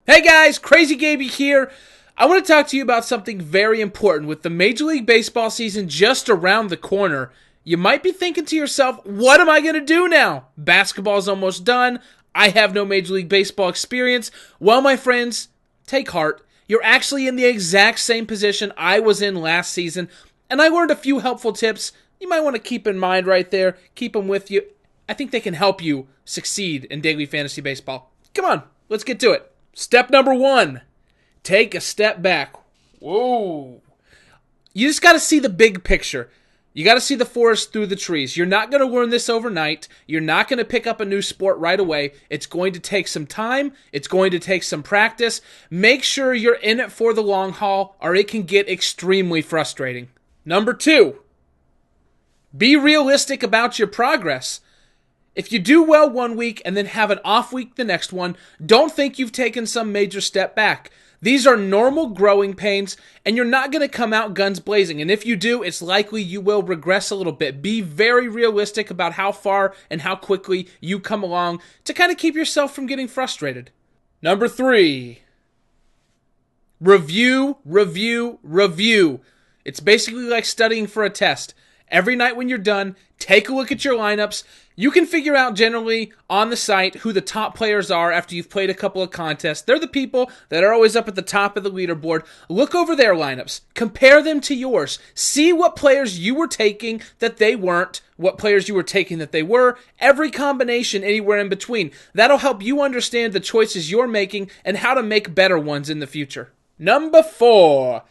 Hey guys, Crazy Gaby here. I want to talk to you about something very important. With the Major League Baseball season just around the corner, you might be thinking to yourself, what am I going to do now? Basketball's almost done. I have no Major League Baseball experience. Well, my friends, take heart. You're actually in the exact same position I was in last season, and I learned a few helpful tips you might want to keep in mind right there. Keep them with you. I think they can help you succeed in daily fantasy baseball. Come on, let's get to it. Step number 1, take a step back. Whoa. You just got to see the big picture. You got to see the forest through the trees. You're not going to learn this overnight. You're not going to pick up a new sport right away. It's going to take some time. It's going to take some practice. Make sure you're in it for the long haul, or it can get extremely frustrating. Number 2, be realistic about your progress. If you do well one week and then have an off week the next one, don't think you've taken some major step back. These are normal growing pains, and you're not going to come out guns blazing. And if you do, it's likely you will regress a little bit. Be very realistic about how far and how quickly you come along to kind of keep yourself from getting frustrated. Number 3, review. It's basically like studying for a test. Every night when you're done, take a look at your lineups. You can figure out generally on the site who the top players are after you've played a couple of contests. They're the people that are always up at the top of the leaderboard. Look over their lineups. Compare them to yours. See what players you were taking that they weren't, what players you were taking that they were, every combination anywhere in between. That'll help you understand the choices you're making and how to make better ones in the future. Number 4.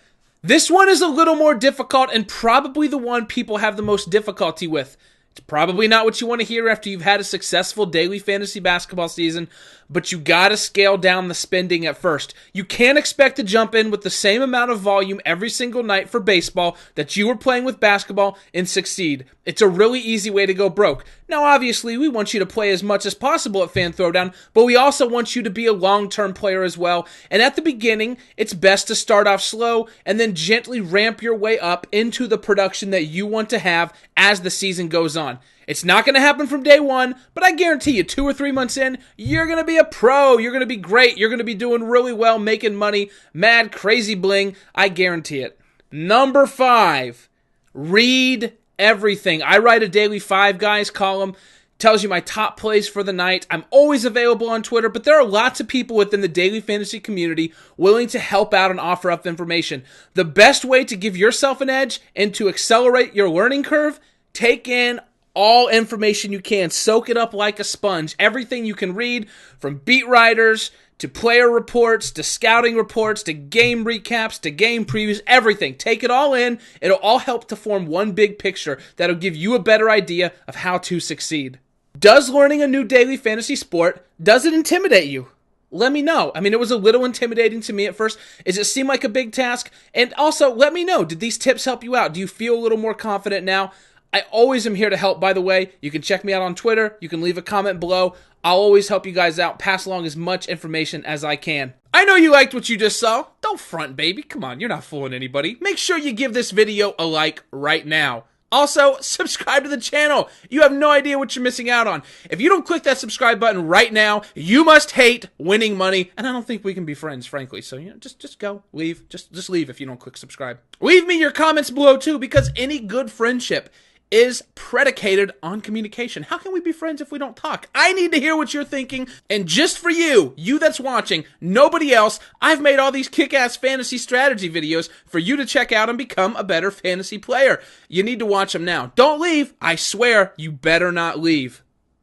This one is a little more difficult and probably the one people have the most difficulty with. It's probably not what you want to hear after you've had a successful daily fantasy basketball season, but you gotta scale down the spending at first. You can't expect to jump in with the same amount of volume every single night for baseball that you were playing with basketball and succeed. It's a really easy way to go broke. Now, obviously, we want you to play as much as possible at FanThrowdown, but we also want you to be a long-term player as well. And at the beginning, it's best to start off slow and then gently ramp your way up into the production that you want to have as the season goes on. It's not going to happen from day one, but I guarantee you 2 or 3 months in, you're going to be a pro. You're going to be great. You're going to be doing really well, making money, mad, crazy bling. I guarantee it. Number 5, read everything. I write a daily Five Guys column. Tells you my top plays for the night. I'm always available on Twitter, but there are lots of people within the daily fantasy community willing to help out and offer up information. The best way to give yourself an edge and to accelerate your learning curve, take in all information you can. Soak it up like a sponge. Everything you can read, from beat writers to player reports to scouting reports to game recaps to game previews, everything. Take it all in. It'll all help to form one big picture that'll give you a better idea of how to succeed. Does learning a new daily fantasy sport, does it intimidate you? Let me know. I mean, it was a little intimidating to me at first. Does it seem like a big task? And also, let me know, did these tips help you out? Do you feel a little more confident now? I always am here to help, by the way. You can check me out on Twitter. You can leave a comment below. I'll always help you guys out, pass along as much information as I can. I know you liked what you just saw. Don't front, baby. Come on, you're not fooling anybody. Make sure you give this video a like right now. Also, subscribe to the channel. You have no idea what you're missing out on. If you don't click that subscribe button right now, you must hate winning money. And I don't think we can be friends, frankly. So, just go, leave. Just leave if you don't click subscribe. Leave me your comments below, too, because any good friendship is predicated on communication. How can we be friends if we don't talk? I need to hear what you're thinking. And just for you that's watching, nobody else, I've made all these kick-ass fantasy strategy videos for you to check out and become a better fantasy player. You need to watch them now. Don't leave. I swear, you better not leave.